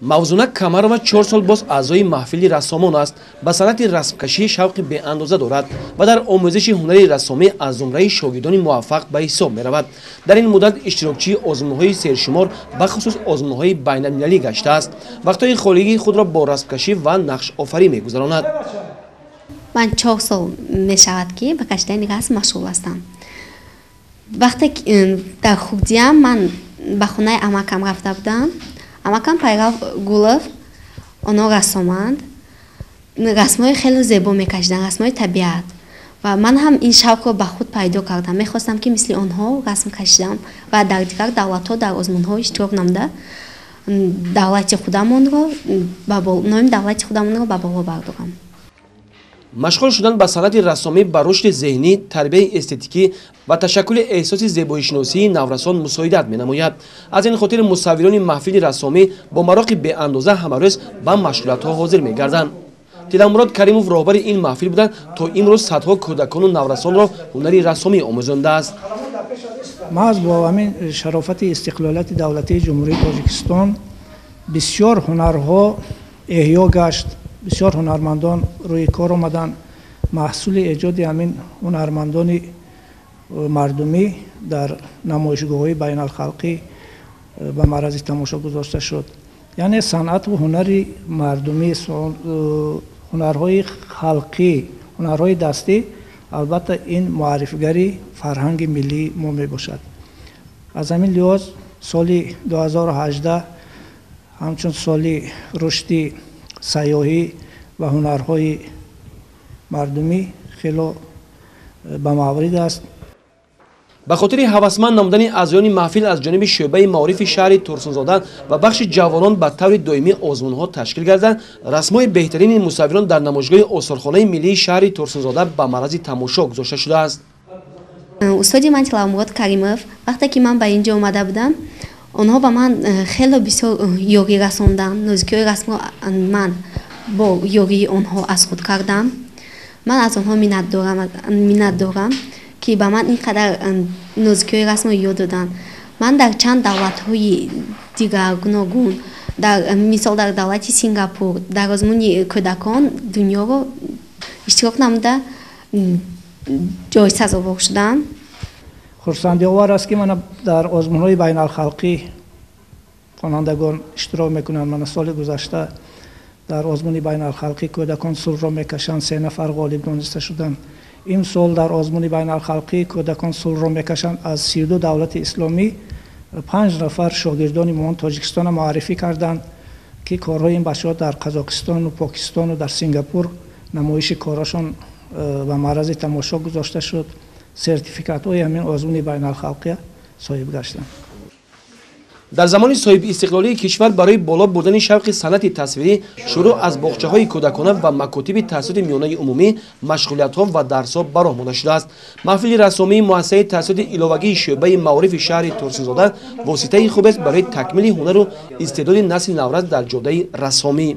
мавзуна камарова 4 сол боз аъзои маҳфили рассомон аст. Ба санъати расмкашӣ шавқи беандоза дорад ва дар омӯзиши ҳунари рассомӣ аз зумраи шогирдони муваффақ ба ҳисоб меравад. Дар ин муддат иштирокчии озмунҳои сершумор бахусус озмунҳои байналмилалӣ гаштааст. Вақтҳои холигии худро бо расмкашӣ ва нақшофарӣ мегузаронад. Ман 4 сол мешавад ки ба кашидани расм машғул ҳастам. Вақте дар хурдиам ман ба хонаи амакам рафта будам. Амакам Пайгав Гулов, онҳо рассоманд. Расмҳои хеле зебо мекашиданд, расмҳои табиат. Ва ман ҳам ин шавқро ба худ пайдо кардам. Мехостам ки мисли онҳо расм кашидам ва дар дигар давлатҳо дар озмунҳо иштирок намуда давлати худамонро номи давлати худамонро ба боло бардорам. Машғул шудан ба санъати рассомӣ ба рушди зеҳнӣ, тарбияи эстетикӣ ва ташаккули эҳсоси зебоишиносии наврасон мусоидат менамояд. Аз ин хотир мусаввирони маҳфили рассомӣ бо мароқи беандоза ҳамарӯз ба машғулиятҳо ҳозир мегарданд. Тиламурод Каримов роҳбари ин маҳфил буданд, то имрӯз садҳо кӯдакону наврасонро ҳунари рассомӣ омӯзондааст. Маҳз бо ҳамин шарофати истиқлолияти давлатии ҷумҳурии Тоҷикистон бисёр ҳунарҳо эҳьё гашт. бисёр ҳунармандон рӯи кор омаданд. маҳсули эҷоди ҳамин ҳунармандони мардумӣ дар намоишгоҳҳои байналхалқӣ ба маърази тамошо гузошта шуд. яъне санъату ҳунари мардумӣ, ҳунарҳои халқӣ, ҳунарҳои дастӣ албатта ин муаррифгари фарҳанги миллии мо мебошад. аз ҳамин лиҳоз соли 2018 ҳамчун соли рушди сайёҳӣ ва ҳунарҳои мардумӣ хело ба маврид аст. ба хотири ҳавасманд намудани аъзоёни маҳфил аз ҷониби шӯъбаи маорифи шаҳри Турсунзода ва бахши ҷавонон ба таври доимӣ озмунҳо ташкил гарданд, расмҳои беҳтарини мусаввирон дар намоишгоҳи осорхонаи миллии шаҳри Турсунзода ба маърази тамошо гузошта шудааст. устоди ман Тиламурод Каримов, вақте ки ман ба ин ҷо омада будам, онҳо ба ман хеле бисёр ёрӣ расонданд. нозикиҳои расмро ман бо ёрии онҳо аз худ кардам. ман аз онҳо миннат дорам ки ба ман ин қадар нозикиҳои расмро ёд доданд. ман дар чанд давлатҳои дигар гуногун, мисол дар давлати Сингапур, дар озмуни кӯдакон дунёро иштирок намуда ҷойза сазовор шудам. хурсандиовар аст ки ман дар озмунҳои байналхалқӣ хонандагон иштирок мекунанд. ман соли гузашта дар озмуни байналхалқӣ кӯдакон сулҳро мекашанд, 3 нафар ғолиб дониста шуданд. имсол дар озмуни байналхалқӣ кӯдакон сулҳро мекашанд. аз 32 давлати исломӣ 5 нафар шогирдони моҳон Тоҷикистоно муаррифӣ карданд ки корҳои ин бачаҳо дар Қазоқистону Покистону дар Сингапур намоиши корашон ба маърази тамошо гузошта шуд. сертификатҳои ҳамин озмуни байналхалқӣ соҳиб гаштанд. дар замони соҳибистиқлолии кишвар барои боло бурдани шавқи санъати тасвирӣ шурӯъ аз боғчаҳои кӯдакона ва макотиби таҳсилоти миёнаи умумӣ машғулиятҳо ва дарсҳо ба роҳ монда шудааст. маҳфили рассомии муассисаи таҳсилоти иловагии шӯъбаи маорифи шаҳри Турсунзода воситаи хубест барои такмили ҳунару истеъдоди насли наврас дар ҷодаи рассомӣ.